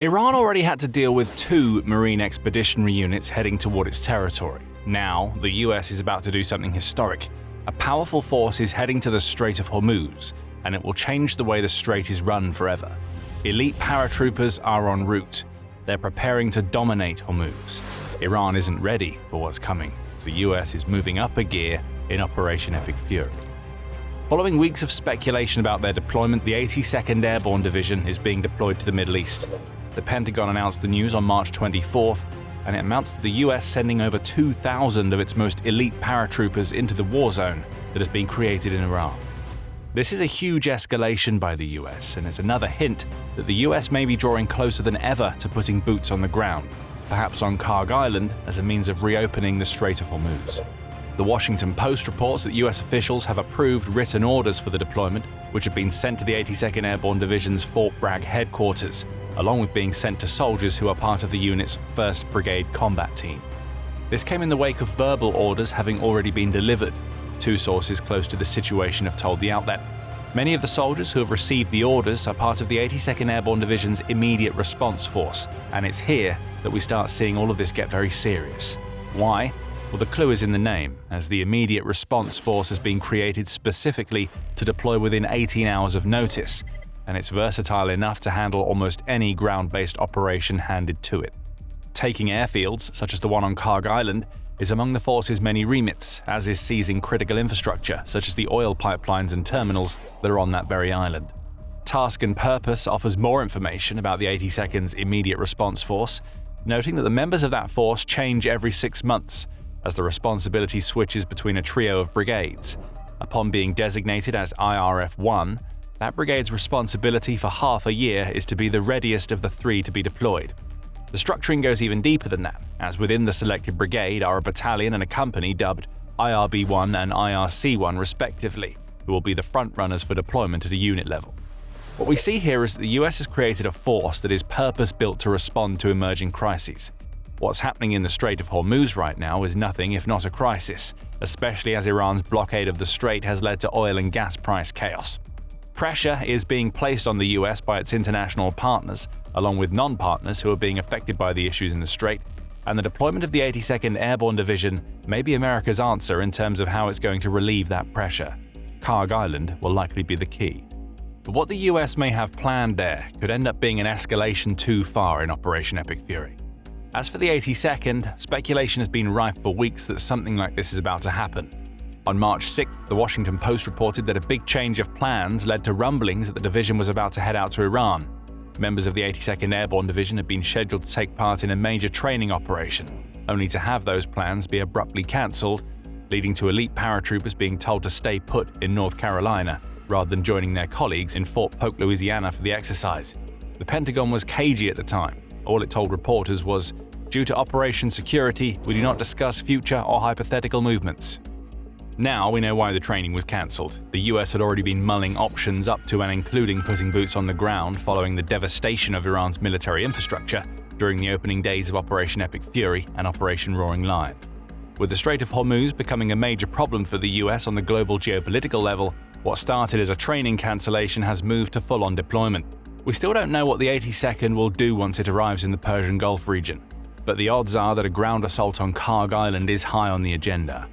Iran already had to deal with 2 Marine Expeditionary Units heading toward its territory. Now, the US is about to do something historic. A powerful force is heading to the Strait of Hormuz, and it will change the way the strait is run forever. Elite paratroopers are en route. They're preparing to dominate Hormuz. Iran isn't ready for what's coming, as the US is moving up a gear in Operation Epic Fury. Following weeks of speculation about their deployment, the 82nd Airborne Division is being deployed to the Middle East. The Pentagon announced the news on March 24th, and it amounts to the US sending over 2,000 of its most elite paratroopers into the war zone that has been created in Iran. This is a huge escalation by the US, and it's another hint that the US may be drawing closer than ever to putting boots on the ground, perhaps on Kharg Island as a means of reopening the Strait of Hormuz. The Washington Post reports that US officials have approved written orders for the deployment, which have been sent to the 82nd Airborne Division's Fort Bragg headquarters, along with being sent to soldiers who are part of the unit's 1st Brigade combat team. This came in the wake of verbal orders having already been delivered. 2 sources close to the situation have told the outlet. Many of the soldiers who have received the orders are part of the 82nd Airborne Division's immediate response force, and it's here that we start seeing all of this get very serious. Why? Well, the clue is in the name, as the immediate response force has been created specifically to deploy within 18 hours of notice, and it's versatile enough to handle almost any ground-based operation handed to it. Taking airfields, such as the one on Kharg Island, is among the force's many remits, as is seizing critical infrastructure, such as the oil pipelines and terminals that are on that very island. Task and Purpose offers more information about the 82nd's immediate response force, noting that the members of that force change every 6 months, as the responsibility switches between a trio of brigades. Upon being designated as IRF-1, that brigade's responsibility for half a year is to be the readiest of the 3 to be deployed. The structuring goes even deeper than that, as within the selected brigade are a battalion and a company dubbed IRB-1 and IRC-1 respectively, who will be the front-runners for deployment at a unit level. What we see here is that the US has created a force that is purpose-built to respond to emerging crises. What's happening in the Strait of Hormuz right now is nothing if not a crisis, especially as Iran's blockade of the strait has led to oil and gas price chaos. Pressure is being placed on the US by its international partners, along with non-partners who are being affected by the issues in the strait, and the deployment of the 82nd Airborne Division may be America's answer in terms of how it's going to relieve that pressure. Kharg Island will likely be the key. But what the US may have planned there could end up being an escalation too far in Operation Epic Fury. As for the 82nd, speculation has been rife for weeks that something like this is about to happen. On March 6th, the Washington Post reported that a big change of plans led to rumblings that the division was about to head out to Iran. Members of the 82nd Airborne Division had been scheduled to take part in a major training operation, only to have those plans be abruptly cancelled, leading to elite paratroopers being told to stay put in North Carolina rather than joining their colleagues in Fort Polk, Louisiana for the exercise. The Pentagon was cagey at the time. All it told reporters was, "Due to operation security, we do not discuss future or hypothetical movements." Now we know why the training was cancelled. The US had already been mulling options up to and including putting boots on the ground following the devastation of Iran's military infrastructure during the opening days of Operation Epic Fury and Operation Roaring Lion. With the Strait of Hormuz becoming a major problem for the US on the global geopolitical level, what started as a training cancellation has moved to full-on deployment. We still don't know what the 82nd will do once it arrives in the Persian Gulf region, but the odds are that a ground assault on Kharg Island is high on the agenda.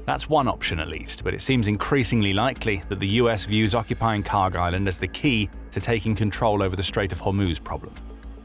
That's one option at least, but it seems increasingly likely that the US views occupying Kharg Island as the key to taking control over the Strait of Hormuz problem.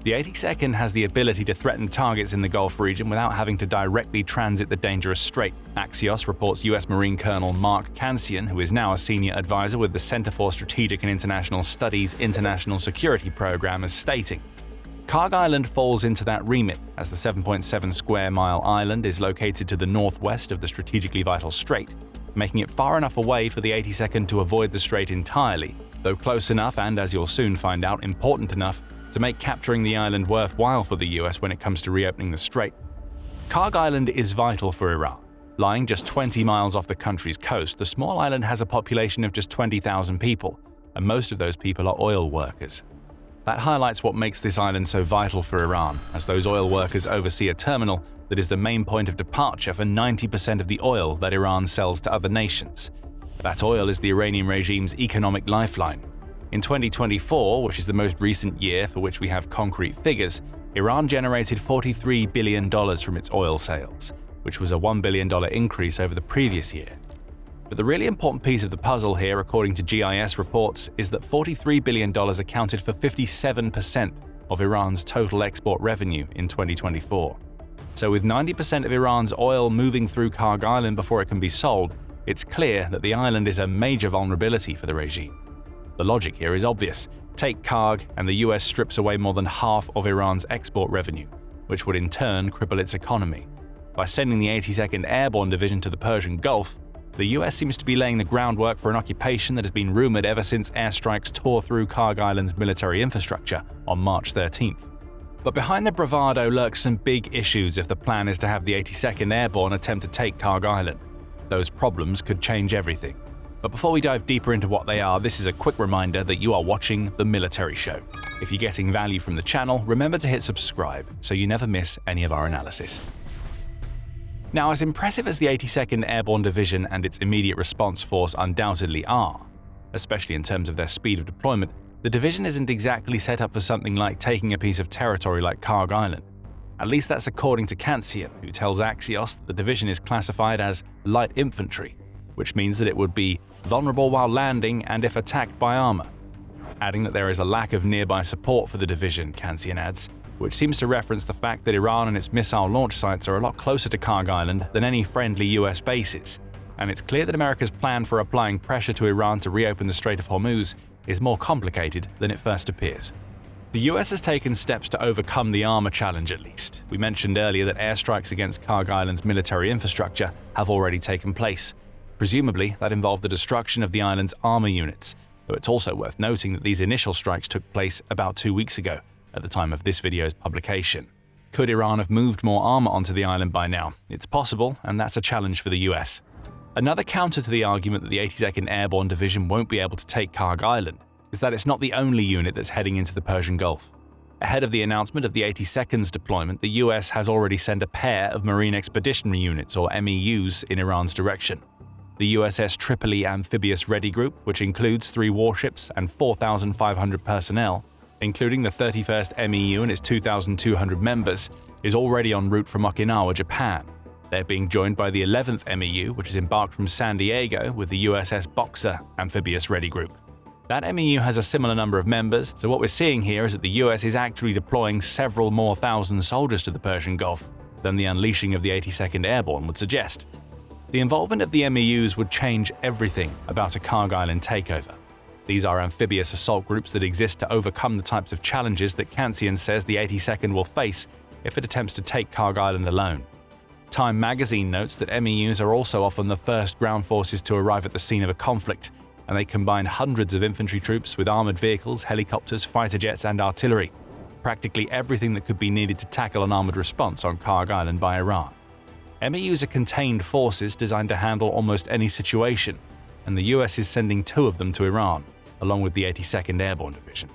The 82nd has the ability to threaten targets in the Gulf region without having to directly transit the dangerous strait. Axios reports US Marine Colonel Mark Kansian, who is now a senior advisor with the Center for Strategic and International Studies International Security Program, as stating, Kharg Island falls into that remit, as the 7.7 square mile island is located to the northwest of the strategically vital strait, making it far enough away for the 82nd to avoid the strait entirely, though close enough and, as you'll soon find out, important enough to make capturing the island worthwhile for the US when it comes to reopening the strait. Kharg Island is vital for Iran. Lying just 20 miles off the country's coast, the small island has a population of just 20,000 people, and most of those people are oil workers. That highlights what makes this island so vital for Iran, as those oil workers oversee a terminal that is the main point of departure for 90% of the oil that Iran sells to other nations. That oil is the Iranian regime's economic lifeline. In 2024, which is the most recent year for which we have concrete figures, Iran generated $43 billion from its oil sales, which was a $1 billion increase over the previous year. But the really important piece of the puzzle here, according to GIS reports, is that $43 billion accounted for 57% of Iran's total export revenue in 2024. So with 90% of Iran's oil moving through Kharg Island before it can be sold, it's clear that the island is a major vulnerability for the regime. The logic here is obvious. Take Kharg, and the US strips away more than half of Iran's export revenue, which would in turn cripple its economy. By sending the 82nd Airborne Division to the Persian Gulf, the US seems to be laying the groundwork for an occupation that has been rumored ever since airstrikes tore through Kharg Island's military infrastructure on March 13th. But behind the bravado lurks some big issues if the plan is to have the 82nd Airborne attempt to take Kharg Island. Those problems could change everything. But before we dive deeper into what they are, this is a quick reminder that you are watching The Military Show. If you're getting value from the channel, remember to hit subscribe so you never miss any of our analysis. Now, as impressive as the 82nd Airborne Division and its immediate response force undoubtedly are, especially in terms of their speed of deployment, the division isn't exactly set up for something like taking a piece of territory like Kharg Island. At least that's according to Kansian, who tells Axios that the division is classified as light infantry, which means that it would be vulnerable while landing and if attacked by armor. Adding that there is a lack of nearby support for the division, Kansian adds, which seems to reference the fact that Iran and its missile launch sites are a lot closer to Kharg Island than any friendly US bases, and it's clear that America's plan for applying pressure to Iran to reopen the Strait of Hormuz is more complicated than it first appears. The US has taken steps to overcome the armor challenge at least. We mentioned earlier that airstrikes against Kharg Island's military infrastructure have already taken place. Presumably, that involved the destruction of the island's armor units, though it's also worth noting that these initial strikes took place about 2 weeks ago, at the time of this video's publication. Could Iran have moved more armor onto the island by now? It's possible, and that's a challenge for the US. Another counter to the argument that the 82nd Airborne Division won't be able to take Kharg Island is that it's not the only unit that's heading into the Persian Gulf. Ahead of the announcement of the 82nd's deployment, the US has already sent a pair of Marine Expeditionary Units, or MEUs, in Iran's direction. The USS Tripoli Amphibious Ready Group, which includes 3 warships and 4,500 personnel, including the 31st MEU and its 2,200 members, is already en route from Okinawa, Japan. They're being joined by the 11th MEU, which is embarked from San Diego with the USS Boxer Amphibious Ready Group. That MEU has a similar number of members, so what we're seeing here is that the US is actually deploying several more thousand soldiers to the Persian Gulf than the unleashing of the 82nd Airborne would suggest. The involvement of the MEUs would change everything about a Kharg Island takeover. These are amphibious assault groups that exist to overcome the types of challenges that Kansian says the 82nd will face if it attempts to take Kharg Island alone. Time magazine notes that MEUs are also often the first ground forces to arrive at the scene of a conflict, and they combine hundreds of infantry troops with armored vehicles, helicopters, fighter jets, and artillery. Practically everything that could be needed to tackle an armored response on Kharg Island by Iran. MEUs are contained forces designed to handle almost any situation, and the US is sending 2 of them to Iran, along with the 82nd Airborne Division.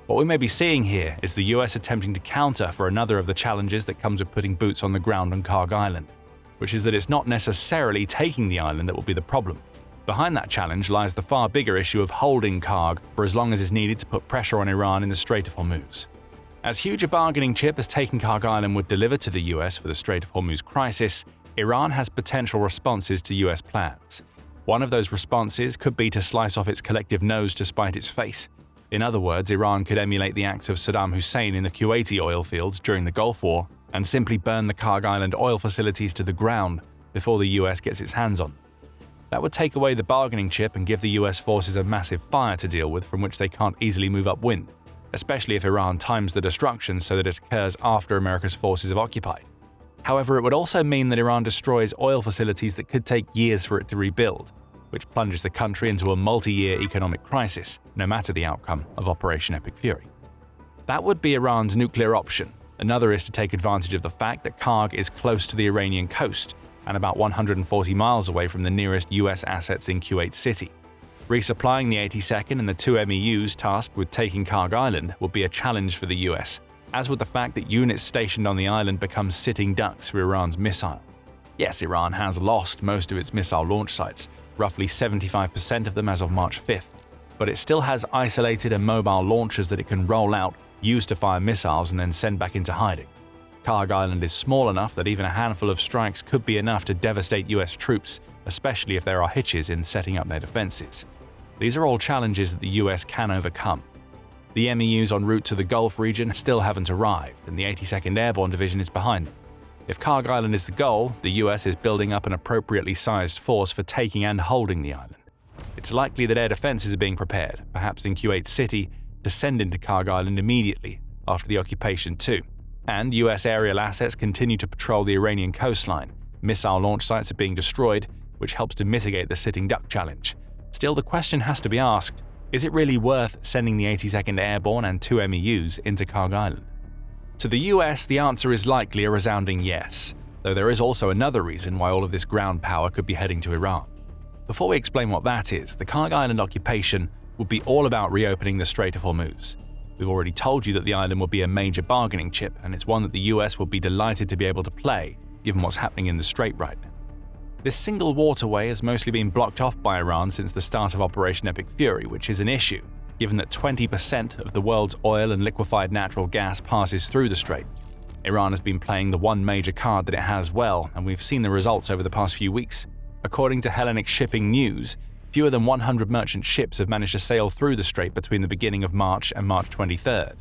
What we may be seeing here is the US attempting to counter for another of the challenges that comes with putting boots on the ground on Kharg Island, which is that it's not necessarily taking the island that will be the problem. Behind that challenge lies the far bigger issue of holding Kharg for as long as is needed to put pressure on Iran in the Strait of Hormuz. As huge a bargaining chip as taking Kharg Island would deliver to the US for the Strait of Hormuz crisis, Iran has potential responses to US plans. One of those responses could be to slice off its collective nose to spite its face. In other words, Iran could emulate the acts of Saddam Hussein in the Kuwaiti oil fields during the Gulf War and simply burn the Kharg Island oil facilities to the ground before the US gets its hands on them. That would take away the bargaining chip and give the US forces a massive fire to deal with from which they can't easily move upwind, especially if Iran times the destruction so that it occurs after America's forces have occupied. However, it would also mean that Iran destroys oil facilities that could take years for it to rebuild, which plunges the country into a multi-year economic crisis, no matter the outcome of Operation Epic Fury. That would be Iran's nuclear option. Another is to take advantage of the fact that Kharg is close to the Iranian coast and about 140 miles away from the nearest US assets in Kuwait City. Resupplying the 82nd and the 2 MEUs tasked with taking Kharg Island would be a challenge for the US, as would the fact that units stationed on the island become sitting ducks for Iran's missiles. Yes, Iran has lost most of its missile launch sites, roughly 75% of them as of March 5th, but it still has isolated and mobile launchers that it can roll out, use to fire missiles, and then send back into hiding. Kharg Island is small enough that even a handful of strikes could be enough to devastate US troops, especially if there are hitches in setting up their defenses. These are all challenges that the US can overcome. The MEUs en route to the Gulf region still haven't arrived, and the 82nd Airborne Division is behind them. If Kharg Island is the goal, the US is building up an appropriately sized force for taking and holding the island. It's likely that air defenses are being prepared, perhaps in Kuwait City, to send into Kharg Island immediately after the occupation too. And US aerial assets continue to patrol the Iranian coastline. Missile launch sites are being destroyed, which helps to mitigate the sitting duck challenge. Still, the question has to be asked, is it really worth sending the 82nd Airborne and 2 MEUs into Kharg Island? To the US, the answer is likely a resounding yes, though there is also another reason why all of this ground power could be heading to Iran. Before we explain what that is, the Kharg Island occupation would be all about reopening the Strait of Hormuz. We've already told you that the island will be a major bargaining chip, and it's one that the US will be delighted to be able to play, given what's happening in the Strait right now. This single waterway has mostly been blocked off by Iran since the start of Operation Epic Fury, which is an issue, given that 20% of the world's oil and liquefied natural gas passes through the strait. Iran has been playing the one major card that it has well, and we've seen the results over the past few weeks. According to Hellenic Shipping News, fewer than 100 merchant ships have managed to sail through the strait between the beginning of March and March 23rd.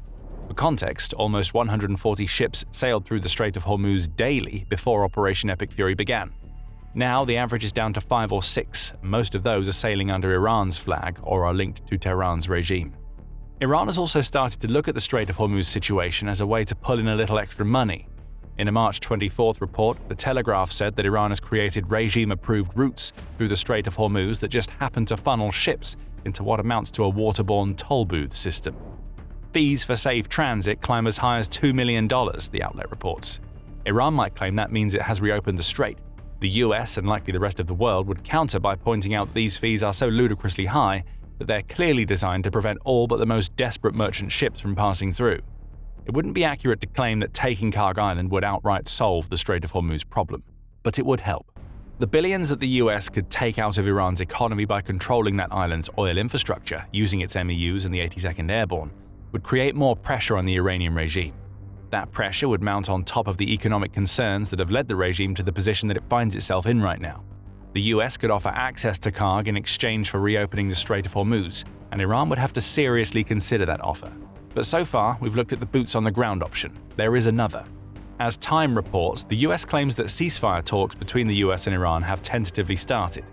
For context, almost 140 ships sailed through the Strait of Hormuz daily before Operation Epic Fury began. Now, the average is down to 5 or 6. Most of those are sailing under Iran's flag or are linked to Tehran's regime. Iran has also started to look at the Strait of Hormuz situation as a way to pull in a little extra money. In a March 24th report, The Telegraph said that Iran has created regime-approved routes through the Strait of Hormuz that just happen to funnel ships into what amounts to a waterborne toll booth system. Fees for safe transit climb as high as $2 million, the outlet reports. Iran might claim that means it has reopened the strait. The US, and likely the rest of the world, would counter by pointing out that these fees are so ludicrously high that they're clearly designed to prevent all but the most desperate merchant ships from passing through. It wouldn't be accurate to claim that taking Kharg Island would outright solve the Strait of Hormuz problem, but it would help. The billions that the US could take out of Iran's economy by controlling that island's oil infrastructure using its MEUs and the 82nd Airborne would create more pressure on the Iranian regime. That pressure would mount on top of the economic concerns that have led the regime to the position that it finds itself in right now. The US could offer access to Kharg in exchange for reopening the Strait of Hormuz, and Iran would have to seriously consider that offer. But so far, we've looked at the boots-on-the-ground option. There is another. As Time reports, the US claims that ceasefire talks between the US and Iran have tentatively started.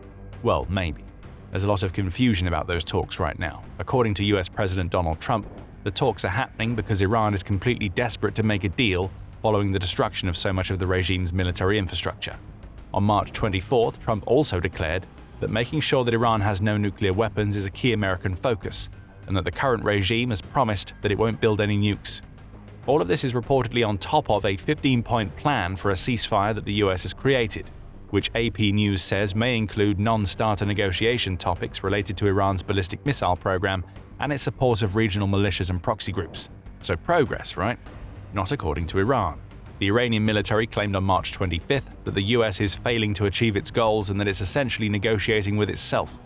Well, maybe. There's a lot of confusion about those talks right now. According to US President Donald Trump, the talks are happening because Iran is completely desperate to make a deal following the destruction of so much of the regime's military infrastructure. On March 24th, Trump also declared that making sure that Iran has no nuclear weapons is a key American focus, and that the current regime has promised that it won't build any nukes. All of this is reportedly on top of a 15-point plan for a ceasefire that the US has created, which AP News says may include non-starter negotiation topics related to Iran's ballistic missile program and its support of regional militias and proxy groups. So progress, right? Not according to Iran. The Iranian military claimed on March 25th that the US is failing to achieve its goals and that it's essentially negotiating with itself.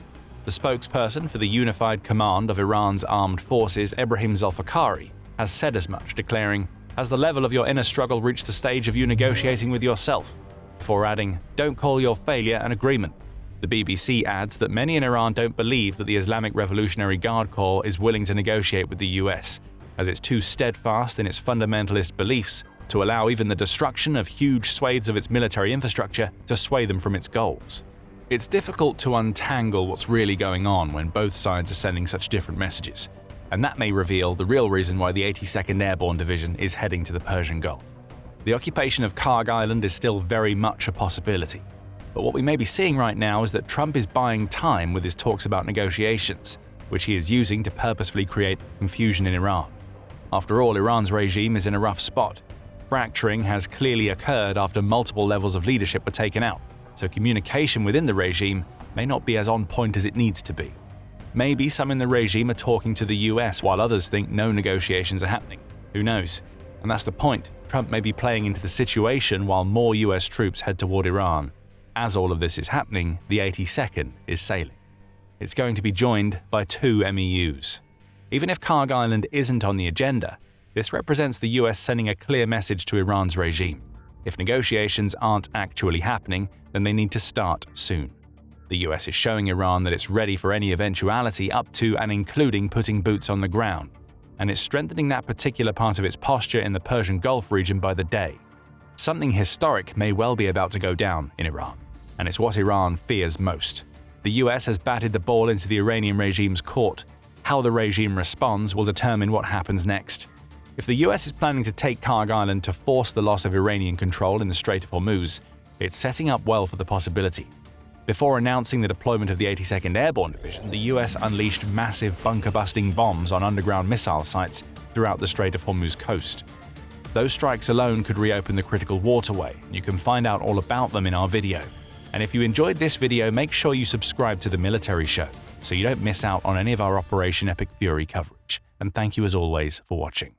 The spokesperson for the Unified Command of Iran's armed forces, Ebrahim Zolfikari, has said as much, declaring, "Has the level of your inner struggle reached the stage of you negotiating with yourself?" Before adding, "Don't call your failure an agreement." The BBC adds that many in Iran don't believe that the Islamic Revolutionary Guard Corps is willing to negotiate with the US, as it's too steadfast in its fundamentalist beliefs to allow even the destruction of huge swathes of its military infrastructure to sway them from its goals. It's difficult to untangle what's really going on when both sides are sending such different messages, and that may reveal the real reason why the 82nd Airborne Division is heading to the Persian Gulf. The occupation of Kharg Island is still very much a possibility. But what we may be seeing right now is that Trump is buying time with his talks about negotiations, which he is using to purposefully create confusion in Iran. After all, Iran's regime is in a rough spot. Fracturing has clearly occurred after multiple levels of leadership were taken out, so communication within the regime may not be as on point as it needs to be. Maybe some in the regime are talking to the US while others think no negotiations are happening. Who knows? And that's the point. Trump may be playing into the situation while more US troops head toward Iran. As all of this is happening, the 82nd is sailing. it's going to be joined by 2 MEUs. Even if Kharg Island isn't on the agenda, this represents the US sending a clear message to Iran's regime. If negotiations aren't actually happening, then they need to start soon. The US is showing Iran that it's ready for any eventuality up to and including putting boots on the ground, and it's strengthening that particular part of its posture in the Persian Gulf region by the day. Something historic may well be about to go down in Iran, and it's what Iran fears most. The US has batted the ball into the Iranian regime's court. How the regime responds will determine what happens next. If the US is planning to take Kharg Island to force the loss of Iranian control in the Strait of Hormuz, it's setting up well for the possibility. Before announcing the deployment of the 82nd Airborne Division, the US unleashed massive bunker-busting bombs on underground missile sites throughout the Strait of Hormuz coast. Those strikes alone could reopen the critical waterway. You can find out all about them in our video. And if you enjoyed this video, make sure you subscribe to The Military Show so you don't miss out on any of our Operation Epic Fury coverage. And thank you as always for watching.